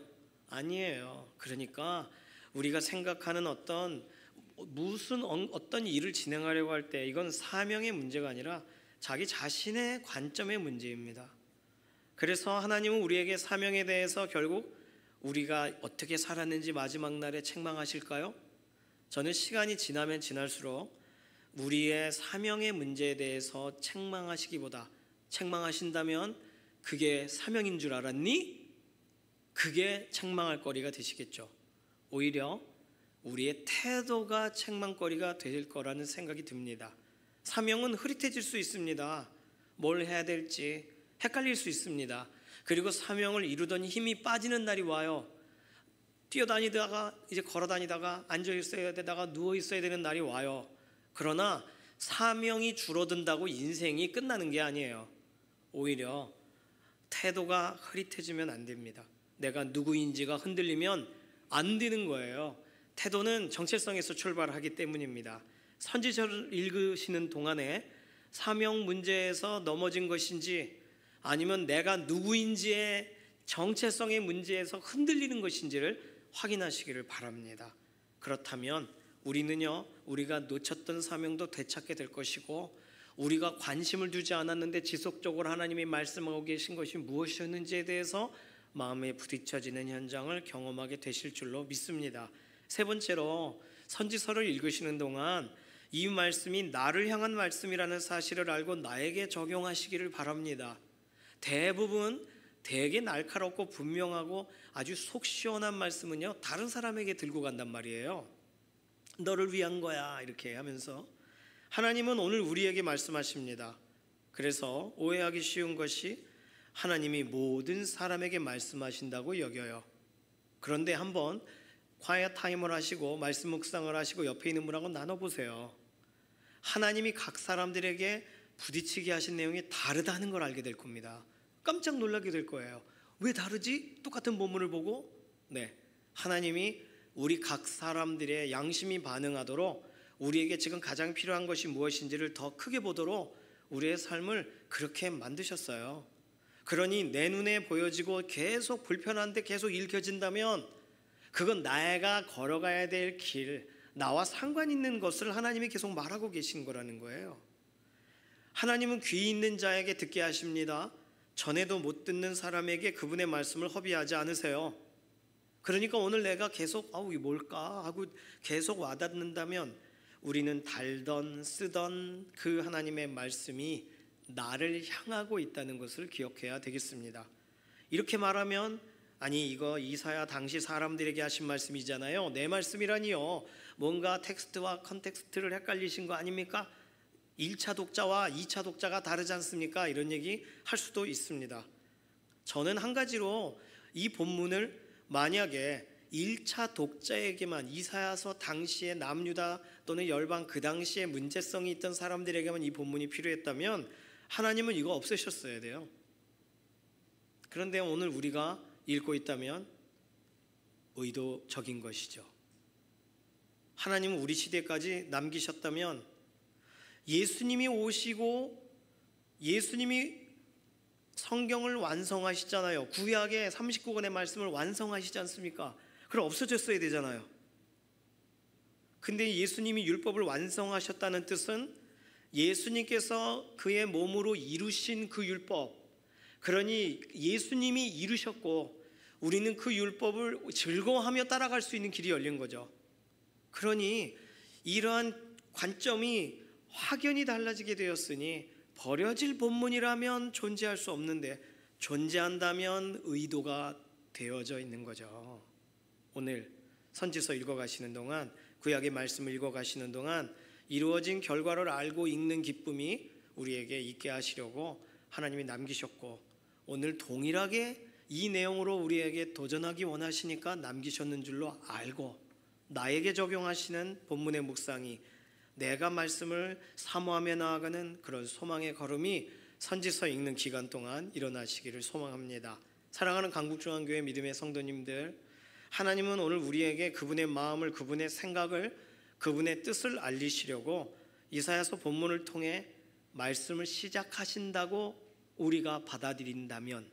[SPEAKER 1] 아니에요. 그러니까 우리가 생각하는 어떤 일을 진행하려고 할 때 이건 사명의 문제가 아니라 자기 자신의 관점의 문제입니다. 그래서 하나님은 우리에게 사명에 대해서 결국 우리가 어떻게 살았는지 마지막 날에 책망하실까요? 저는 시간이 지나면 지날수록 우리의 사명의 문제에 대해서 책망하시기보다, 책망하신다면 그게 사명인 줄 알았니? 그게 책망할 거리가 되시겠죠. 오히려 우리의 태도가 책망거리가 될 거라는 생각이 듭니다. 사명은 흐릿해질 수 있습니다. 뭘 해야 될지 헷갈릴 수 있습니다. 그리고 사명을 이루더니 힘이 빠지는 날이 와요. 뛰어다니다가 이제 걸어다니다가 앉아 있어야 되다가 누워 있어야 되는 날이 와요. 그러나 사명이 줄어든다고 인생이 끝나는 게 아니에요. 오히려 태도가 흐릿해지면 안 됩니다. 내가 누구인지가 흔들리면 안 되는 거예요. 태도는 정체성에서 출발하기 때문입니다. 선지서를 읽으시는 동안에 사명 문제에서 넘어진 것인지 아니면 내가 누구인지의 정체성의 문제에서 흔들리는 것인지를 확인하시기를 바랍니다. 그렇다면 우리는요, 우리가 놓쳤던 사명도 되찾게 될 것이고 우리가 관심을 두지 않았는데 지속적으로 하나님이 말씀하고 계신 것이 무엇이었는지에 대해서 마음에 부딪혀지는 현장을 경험하게 되실 줄로 믿습니다. 세 번째로 선지서를 읽으시는 동안 이 말씀이 나를 향한 말씀이라는 사실을 알고 나에게 적용하시기를 바랍니다. 대부분 되게 날카롭고 분명하고 아주 속 시원한 말씀은요, 다른 사람에게 들고 간단 말이에요. 너를 위한 거야 이렇게 하면서. 하나님은 오늘 우리에게 말씀하십니다. 그래서 오해하기 쉬운 것이 하나님이 모든 사람에게 말씀하신다고 여겨요. 그런데 한번 quiet 타임을 하시고 말씀 묵상을 하시고 옆에 있는 분하고 나눠보세요. 하나님이 각 사람들에게 부딪히게 하신 내용이 다르다는 걸 알게 될 겁니다. 깜짝 놀라게 될 거예요. 왜 다르지? 똑같은 본문을 보고. 네, 하나님이 우리 각 사람들의 양심이 반응하도록 우리에게 지금 가장 필요한 것이 무엇인지를 더 크게 보도록 우리의 삶을 그렇게 만드셨어요. 그러니 내 눈에 보여지고 계속 불편한데 계속 읽혀진다면 그건 내가 걸어가야 될 길, 나와 상관 있는 것을 하나님이 계속 말하고 계신 거라는 거예요. 하나님은 귀 있는 자에게 듣게 하십니다. 전에도 못 듣는 사람에게 그분의 말씀을 허비하지 않으세요. 그러니까 오늘 내가 계속 이게 뭘까 하고 계속 와닿는다면 우리는 달던 쓰던 그 하나님의 말씀이 나를 향하고 있다는 것을 기억해야 되겠습니다. 이렇게 말하면 아니 이거 이사야 당시 사람들에게 하신 말씀이잖아요. 내 말씀이라니요. 뭔가 텍스트와 컨텍스트를 헷갈리신 거 아닙니까? 1차 독자와 2차 독자가 다르지 않습니까? 이런 얘기 할 수도 있습니다. 저는 한 가지로 이 본문을 만약에 1차 독자에게만, 이사야서 당시에 남유다 또는 열방 그 당시에 문제성이 있던 사람들에게만 이 본문이 필요했다면 하나님은 이거 없애셨어야 돼요. 그런데 오늘 우리가 읽고 있다면 의도적인 것이죠. 하나님은 우리 시대까지 남기셨다면 예수님이 오시고 예수님이 성경을 완성하시잖아요. 구약의 39권의 말씀을 완성하시지 않습니까? 그럼 없어졌어야 되잖아요. 근데 예수님이 율법을 완성하셨다는 뜻은 예수님께서 그의 몸으로 이루신 그 율법, 그러니 예수님이 이루셨고 우리는 그 율법을 즐거워하며 따라갈 수 있는 길이 열린 거죠. 그러니 이러한 관점이 확연히 달라지게 되었으니 버려질 본문이라면 존재할 수 없는데 존재한다면 의도가 되어져 있는 거죠. 오늘 선지서 읽어가시는 동안, 구약의 말씀을 읽어가시는 동안 이루어진 결과를 알고 읽는 기쁨이 우리에게 있게 하시려고 하나님이 남기셨고, 오늘 동일하게 이 내용으로 우리에게 도전하기 원하시니까 남기셨는 줄로 알고 나에게 적용하시는 본문의 묵상이 내가 말씀을 사모하며 나아가는 그런 소망의 걸음이 선지서 읽는 기간 동안 일어나시기를 소망합니다. 사랑하는 강북중앙교회 믿음의 성도님들, 하나님은 오늘 우리에게 그분의 마음을, 그분의 생각을, 그분의 뜻을 알리시려고 이사야서 본문을 통해 말씀을 시작하신다고 우리가 받아들인다면,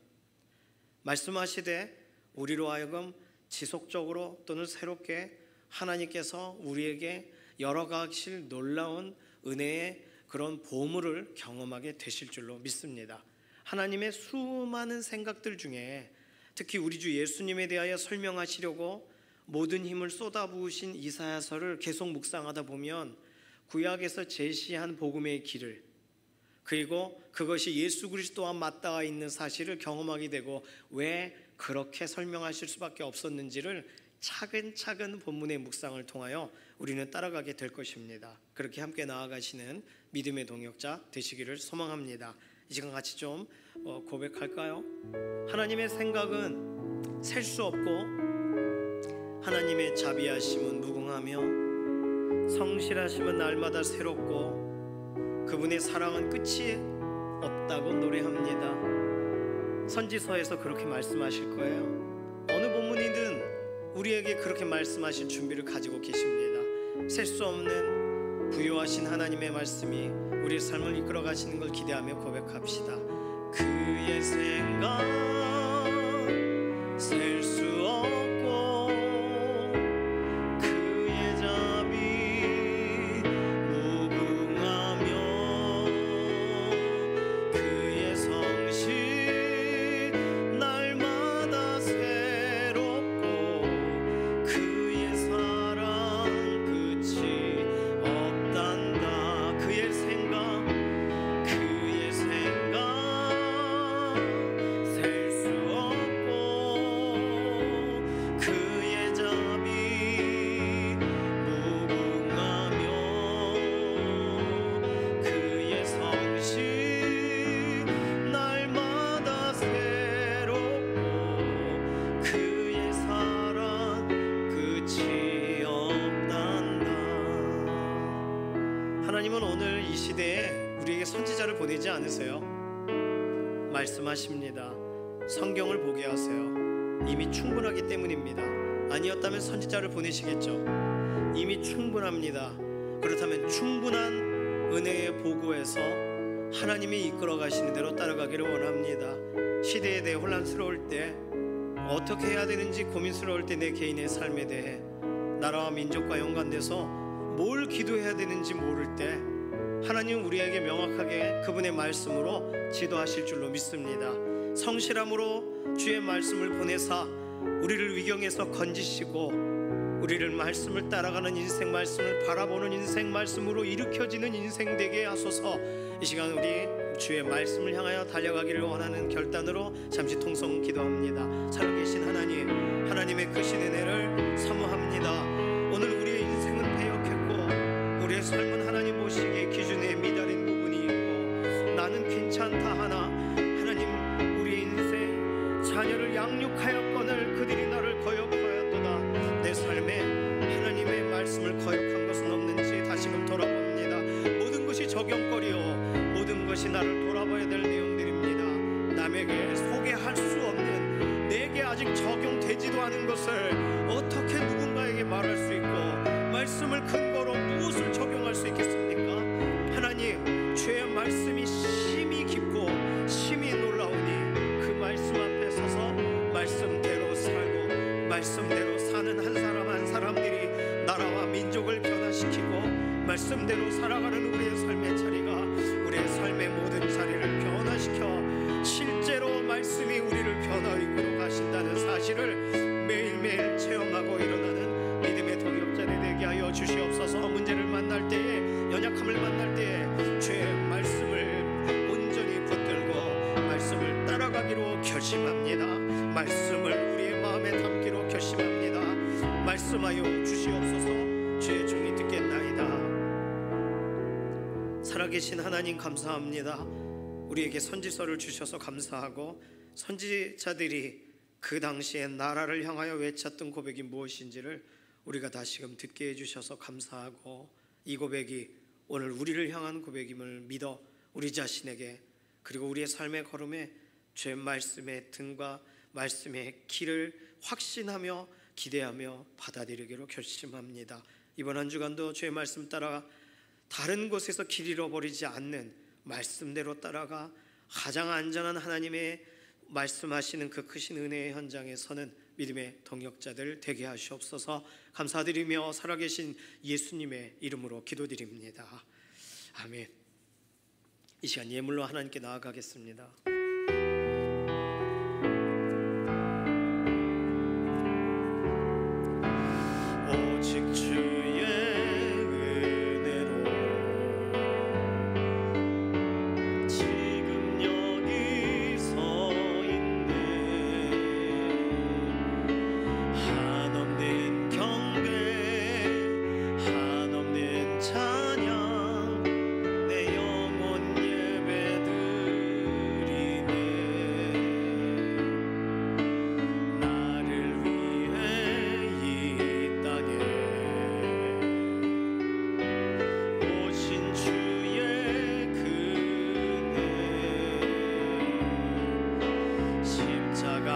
[SPEAKER 1] 말씀하시되 우리로 하여금 지속적으로 또는 새롭게 하나님께서 우리에게 열어가실 놀라운 은혜의 그런 보물을 경험하게 되실 줄로 믿습니다. 하나님의 수많은 생각들 중에 특히 우리 주 예수님에 대하여 설명하시려고 모든 힘을 쏟아부으신 이사야서를 계속 묵상하다 보면 구약에서 제시한 복음의 길을, 그리고 그것이 예수 그리스도와 맞닿아 있는 사실을 경험하게 되고 왜 그렇게 설명하실 수밖에 없었는지를 차근차근 본문의 묵상을 통하여 우리는 따라가게 될 것입니다. 그렇게 함께 나아가시는 믿음의 동역자 되시기를 소망합니다. 이 시간 같이 좀 고백할까요? 하나님의 생각은 셀 수 없고 하나님의 자비하심은 무궁하며 성실하심은 날마다 새롭고 그분의 사랑은 끝이 없다고 노래합니다. 선지서에서 그렇게 말씀하실 거예요. 어느 본문이든 우리에게 그렇게 말씀하실 준비를 가지고 계십니다. 셀 수 없는 부요하신 하나님의 말씀이 우리의 삶을 이끌어 가시는 걸 기대하며 고백합시다. 그의 생각 셀 수 없고 그의 자비 무궁하며 하나님은 오늘 이 시대에 우리에게 선지자를 보내지 않으세요. 말씀하십니다. 성경을 보게 하세요. 이미 충분하기 때문입니다. 아니었다면 선지자를 보내시겠죠. 이미 충분합니다. 그렇다면 충분한 은혜의 보고에서 하나님이 이끌어 가시는 대로 따라가기를 원합니다. 시대에 대해 혼란스러울 때, 어떻게 해야 되는지 고민스러울 때, 내 개인의 삶에 대해, 나라와 민족과 연관돼서 뭘 기도해야 되는지 모를 때 하나님 우리에게 명확하게 그분의 말씀으로 지도하실 줄로 믿습니다. 성실함으로 주의 말씀을 보내사 우리를 위경에서 건지시고 우리를 말씀을 따라가는 인생 말씀을 바라보는 인생 말씀으로 일으켜지는 인생 되게 하소서. 이 시간 우리 주의 말씀을 향하여 달려가기를 원하는 결단으로 잠시 통성 기도합니다. 살아계신 하나님, 하나님의 크신 은혜를 사모합니다. 오늘 우리의 인생은 패역했고 우리의 삶은 하나님 보시기에 기준에 미달인 부분이 있고 나는 괜찮다 하나 하나님 우리 인생 자녀를 양육하였거늘 그들이 나를 거역하였도다. 내 삶에 하나님의 말씀을 거역한 것은 없는지 다시금 돌아봅니다. 모든 것이 적용거리요 모든 것이 나를 돌아봐야 될 내용들입니다. 남에게 소개할 수 없는, 내게 아직 적용되지도 않은 것을 어떻게 누군가에게 말할 수 있고 말씀을 근거로 무엇을 적용할 수 있겠습니까? 하나님, 주의 말씀이 심히 깊고 심히 놀라우니 그 말씀 앞에 서서 말씀대로 살고 말씀대로 사는 한 사람 한 사람들이 나라와 민족을 변화시키고 말씀대로 살아가는 우리의 삶의 자리가 우리의 삶의 모든 자리를 변화시켜 실제로 말씀이 우리를 변화 이끌어 가신다는 사실을 매일매일 체험하고 일어나는 믿음의 동역자들이 되게 하여 주시옵소서. 문제를 만날 때에, 연약함을 만날 때에 주의 말씀을 온전히 붙들고 말씀을 따라가기로 결심합니다. 말씀을 우리의 마음에 담기로 결심합니다. 말씀하여 주시옵소서. 주의 종이 듣겠나이다. 살아계신 하나님 감사합니다. 우리에게 선지서를 주셔서 감사하고 선지자들이 그 당시에 나라를 향하여 외쳤던 고백이 무엇인지를 우리가 다시금 듣게 해주셔서 감사하고 이 고백이 오늘 우리를 향한 고백임을 믿어 우리 자신에게 그리고 우리의 삶의 걸음에 주의 말씀의 등과 말씀의 길을 확신하며 기대하며 받아들이기로 결심합니다. 이번 한 주간도 주의 말씀 따라 다른 곳에서 길 잃어버리지 않는 말씀대로 따라가 가장 안전한 하나님의 말씀하시는 그 크신 은혜의 현장에 서는 믿음의 동역자들 되게 하시옵소서. 감사드리며 살아계신 예수님의 이름으로 기도드립니다. 아멘. 이 시간 예물로 하나님께 나아가겠습니다. 오직 주의 은혜로 지금 여기 서 있네. 한없는 경배 한없는 찬양 내 영혼 예배드리네. 나를 위해 이 땅에 오신 주의 그네 십자가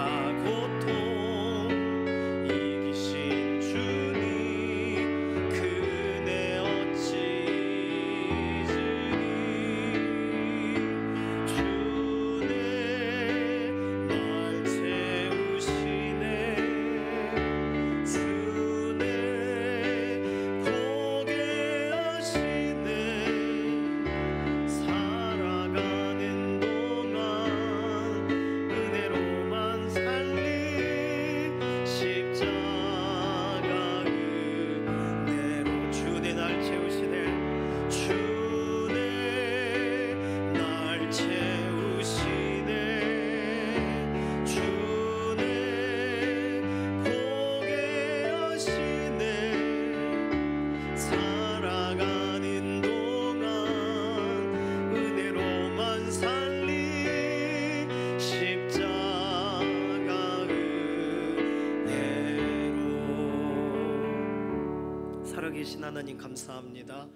[SPEAKER 1] 고통 이기신 주님 그네 어찌 잊으리. 주네 날 채우시네. 주네 보게 하시네. 살아가는 동안 은혜로만 살리 십자가 은혜로 주네 날 채우시네. 주네 날 채우시네. 주네 보게 하시네. 살아가는 동안 은혜로만 살리 십자가 은혜로. 살아계신 하나님 감사합니다.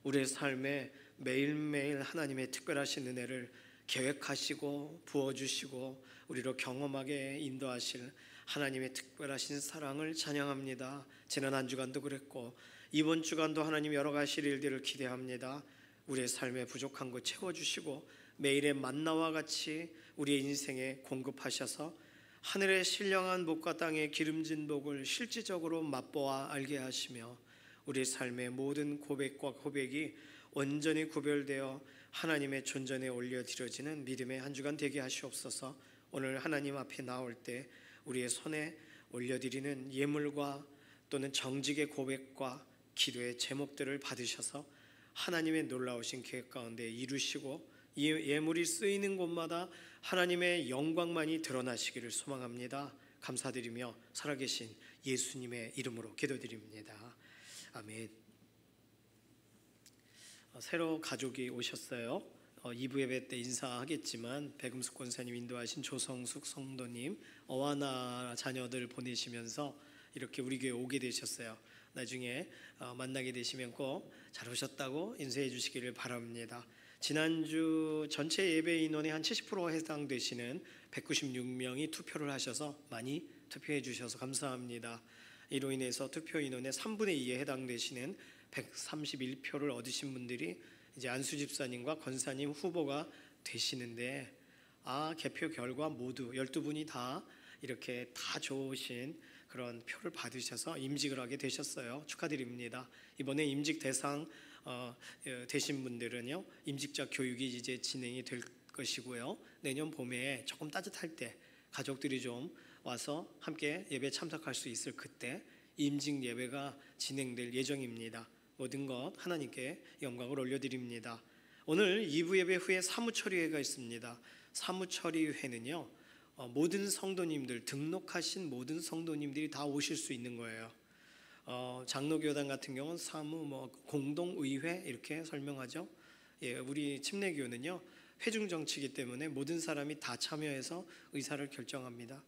[SPEAKER 1] 우리의 삶에 매일매일 하나님의 특별하신 은혜를 계획하시고 부어주시고 우리로 경험하게 인도하실 하나님의 특별하신 사랑을 찬양합니다. 지난 한 주간도 그랬고 이번 주간도 하나님 여러 가지 일들을 기대합니다. 우리의 삶에 부족한 것 채워주시고 매일의 만나와 같이 우리의 인생에 공급하셔서 하늘의 신령한 복과 땅의 기름진 복을 실질적으로 맛보아 알게 하시며 우리의 삶의 모든 고백과 고백이 온전히 구별되어 하나님의 존전에 올려드려지는 믿음의 한 주간 되게 하시옵소서. 오늘 하나님 앞에 나올 때 우리의 손에 올려드리는 예물과 또는 정직의 고백과 기도의 제목들을 받으셔서 하나님의 놀라우신 계획 가운데 이루시고 이 예물이 쓰이는 곳마다 하나님의 영광만이 드러나시기를 소망합니다. 감사드리며 살아계신 예수님의 이름으로 기도드립니다. 아멘. 새로 가족이 오셨어요. 2부 예배 때 인사하겠지만 백음숙 권사님 인도하신 조성숙 성도님 어와나 자녀들 보내시면서 이렇게 우리 교회 오게 되셨어요. 나중에 만나게 되시면 꼭 잘 오셨다고 인사해 주시기를 바랍니다. 지난주 전체 예배 인원의 한 70% 해당되시는 196명이 투표를 하셔서 많이 투표해 주셔서 감사합니다. 이로 인해서 투표 인원의 3분의 2에 해당되시는 131표를 얻으신 분들이 이제 안수 집사님과 권사님 후보가 되시는데 개표 결과 모두 12분이 다 이렇게 다 좋으신 그런 표를 받으셔서 임직을 하게 되셨어요. 축하드립니다. 이번에 임직 대상 되신 분들은요 임직자 교육이 이제 진행이 될 것이고요. 내년 봄에 조금 따뜻할 때 가족들이 좀 와서 함께 예배 참석할 수 있을 그때 임직 예배가 진행될 예정입니다. 모든 것 하나님께 영광을 올려드립니다. 오늘 2부 예배 후에 사무처리회가 있습니다. 사무처리회는요 모든 성도님들 등록하신 모든 성도님들이 다 오실 수 있는 거예요. 장로교단 같은 경우는 사무 공동의회 이렇게 설명하죠. 우리 침례교는요 회중 정치이기 때문에 모든 사람이 다 참여해서 의사를 결정합니다.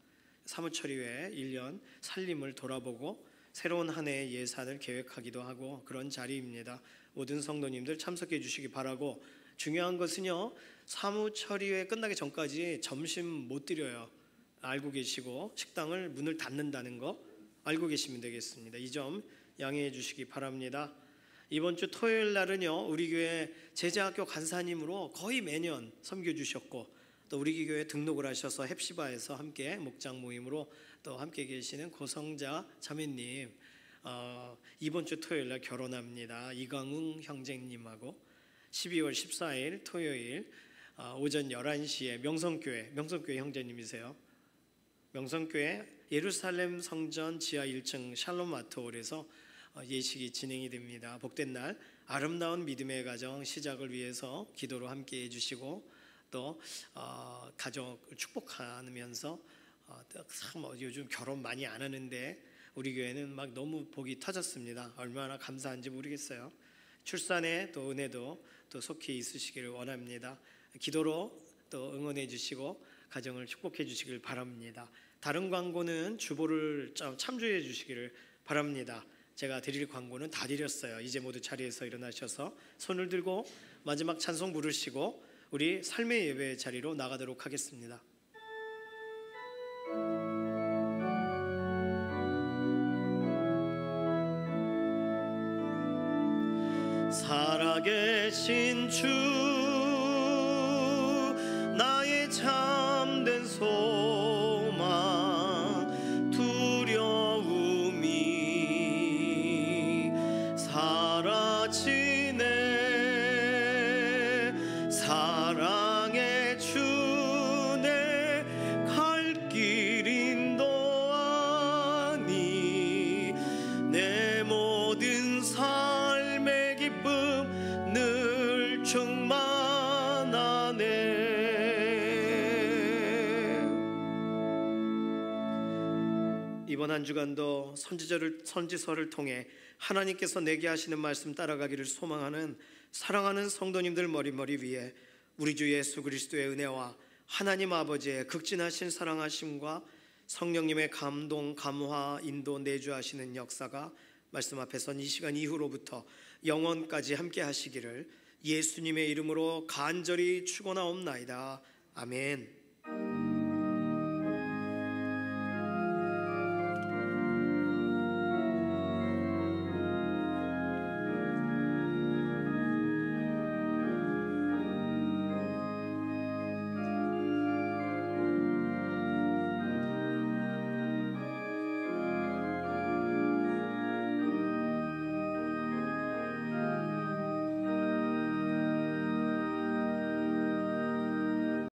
[SPEAKER 1] 사무처리회 1년 살림을 돌아보고 새로운 한 해의 예산을 계획하기도 하고 그런 자리입니다. 모든 성도님들 참석해 주시기 바라고 중요한 것은요 사무처리회 끝나기 전까지 점심 못 드려요. 알고 계시고 식당을 문을 닫는다는 거 알고 계시면 되겠습니다. 이 점 양해해 주시기 바랍니다. 이번 주 토요일 날은요 우리 교회 제자학교 간사님으로 거의 매년 섬겨주셨고 또 우리 교회에 등록을 하셔서 헵시바에서 함께 목장 모임으로 또 함께 계시는 고성자 자매님 이번 주 토요일 날 결혼합니다. 이강웅 형제님하고 12월 14일 토요일 오전 11시에 명성교회 형제님이세요. 명성교회 예루살렘 성전 지하 1층 샬롬 마트홀에서 예식이 진행이 됩니다. 복된 날 아름다운 믿음의 가정 시작을 위해서 기도로 함께 해주시고 또 가족을 축복하면서 참 요즘 결혼 많이 안 하는데 우리 교회는 막 너무 복이 터졌습니다. 얼마나 감사한지 모르겠어요. 출산에 또 은혜도 또 속히 있으시기를 원합니다. 기도로 또 응원해 주시고 가정을 축복해 주시길 바랍니다. 다른 광고는 주보를 참조해 주시기를 바랍니다. 제가 드릴 광고는 다 드렸어요. 이제 모두 자리에서 일어나셔서 손을 들고 마지막 찬송 부르시고 우리 삶의 예배 자리로 나가도록 하겠습니다. 살아계신 주 나의 참된 소망 두려움이 사라지네 사랑의 주 내 갈 길 인도하니 내 모든 삶의 기쁨 늘 충만하네. 이번 한 주간도 선지서를 통해 하나님께서 내게 하시는 말씀 따라가기를 소망하는 사랑하는 성도님들 머리머리 위에 우리 주 예수 그리스도의 은혜와 하나님 아버지의 극진하신 사랑하심과 성령님의 감동, 감화, 인도, 내주하시는 역사가 말씀 앞에 선 이 시간 이후로부터 영원까지 함께 하시기를 예수님의 이름으로 간절히 축원하옵나이다. 아멘.